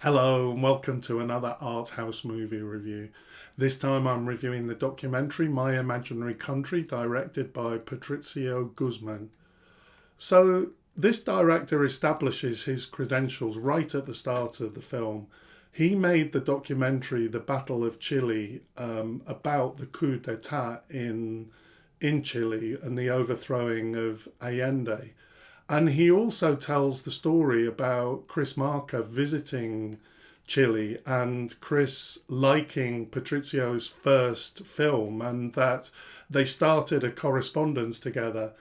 Hello and welcome to another art house movie review. This time I'm reviewing the documentary My Imaginary Country, directed by Patricio Guzmán. So this director establishes his credentials right at the start of the film. He made the documentary The Battle of Chile about the coup d'etat in Chile and the overthrowing of Allende. And he also tells the story about Chris Marker visiting Chile and Chris liking Patricio's first film and that they started a correspondence together.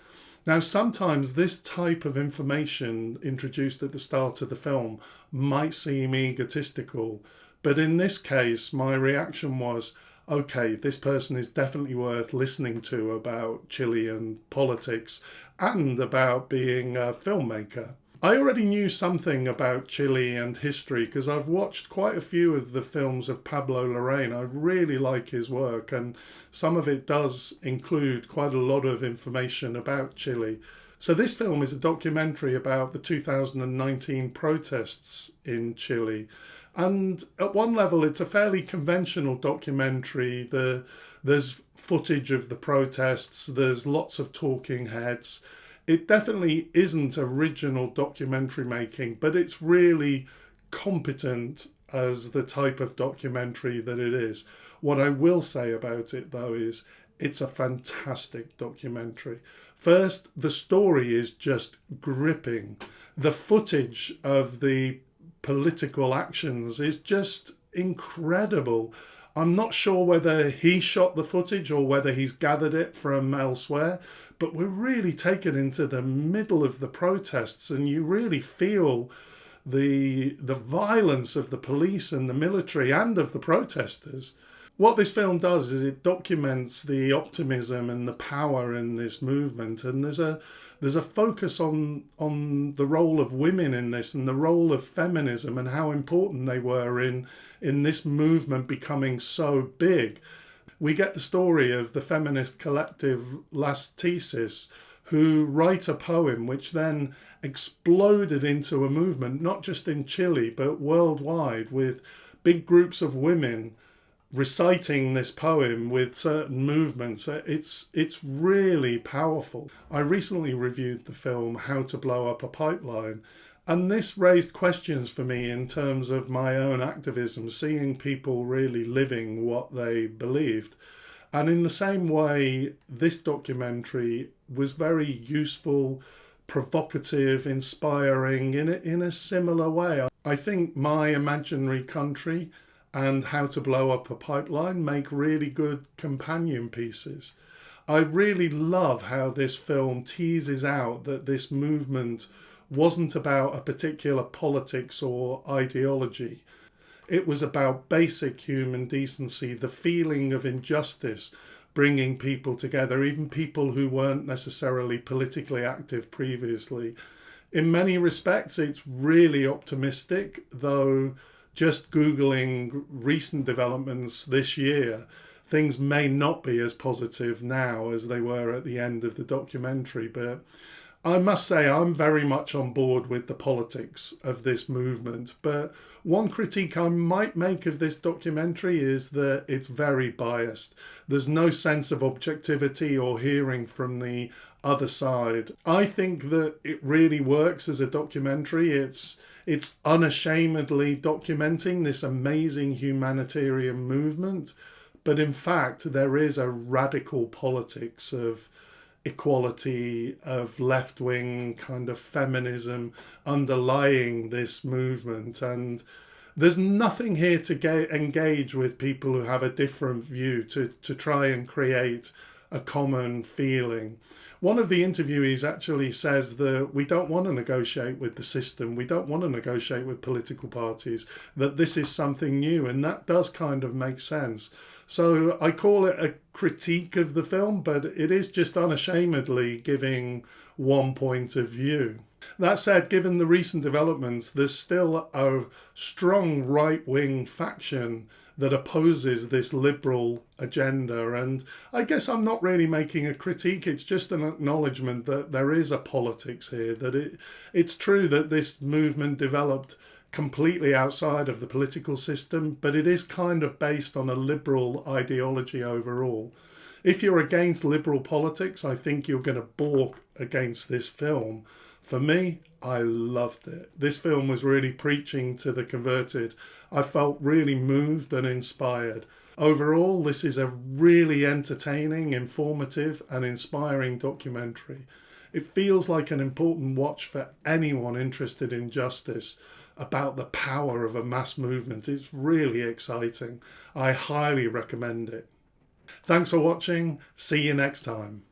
Now, sometimes this type of information introduced at the start of the film might seem egotistical, but in this case, my reaction was, okay, this person is definitely worth listening to about Chilean politics and about being a filmmaker. I already knew something about Chile and history because I've watched quite a few of the films of Pablo Larraín. I really like his work, and some of it does include quite a lot of information about Chile. So this film is a documentary about the 2019 protests in Chile. And at one level, it's a fairly conventional documentary. There's footage of the protests, there's lots of talking heads. It definitely isn't original documentary making, but it's really competent as the type of documentary that it is. What I will say about it, though, is it's a fantastic documentary. First, the story is just gripping. The footage of the political actions is just incredible. I'm not sure whether he shot the footage or whether he's gathered it from elsewhere, but we're really taken into the middle of the protests and you really feel the violence of the police and the military and of the protesters. What this film does is it documents the optimism and the power in this movement, and there's a focus on the role of women in this and the role of feminism and how important they were in this movement becoming so big. We get the story of the feminist collective Las Thesis, who write a poem which then exploded into a movement, not just in Chile, but worldwide, with big groups of women reciting this poem with certain movements. It's really powerful. I recently reviewed the film How to Blow Up a Pipeline, and this raised questions for me in terms of my own activism, seeing people really living what they believed. And in the same way, this documentary was very useful, provocative, inspiring in a similar way. I think My Imaginary Country and How to Blow Up a Pipeline make really good companion pieces. I really love how this film teases out that this movement wasn't about a particular politics or ideology. It was about basic human decency, the feeling of injustice, bringing people together, even people who weren't necessarily politically active previously. In many respects, it's really optimistic, though just Googling recent developments this year, things may not be as positive now as they were at the end of the documentary. But I must say I'm very much on board with the politics of this movement. But one critique I might make of this documentary is that it's very biased. There's no sense of objectivity or hearing from the other side. I think that it really works as a documentary. It's unashamedly documenting this amazing humanitarian movement, but in fact there is a radical politics of equality, of left-wing kind of feminism underlying this movement, and there's nothing here to engage with people who have a different view to try and create a common feeling. One of the interviewees actually says that we don't want to negotiate with the system, we don't want to negotiate with political parties, that this is something new, and that does kind of make sense. So I call it a critique of the film, but it is just unashamedly giving one point of view. That said, given the recent developments, there's still a strong right-wing faction that opposes this liberal agenda. And I guess I'm not really making a critique, it's just an acknowledgement that there is a politics here, that it's true that this movement developed completely outside of the political system, but it is kind of based on a liberal ideology overall. If you're against liberal politics, I think you're going to balk against this film. For me, I loved it. This film was really preaching to the converted. I felt really moved and inspired. Overall, this is a really entertaining, informative, and inspiring documentary. It feels like an important watch for anyone interested in justice, about the power of a mass movement. It's really exciting. I highly recommend it. Thanks for watching. See you next time.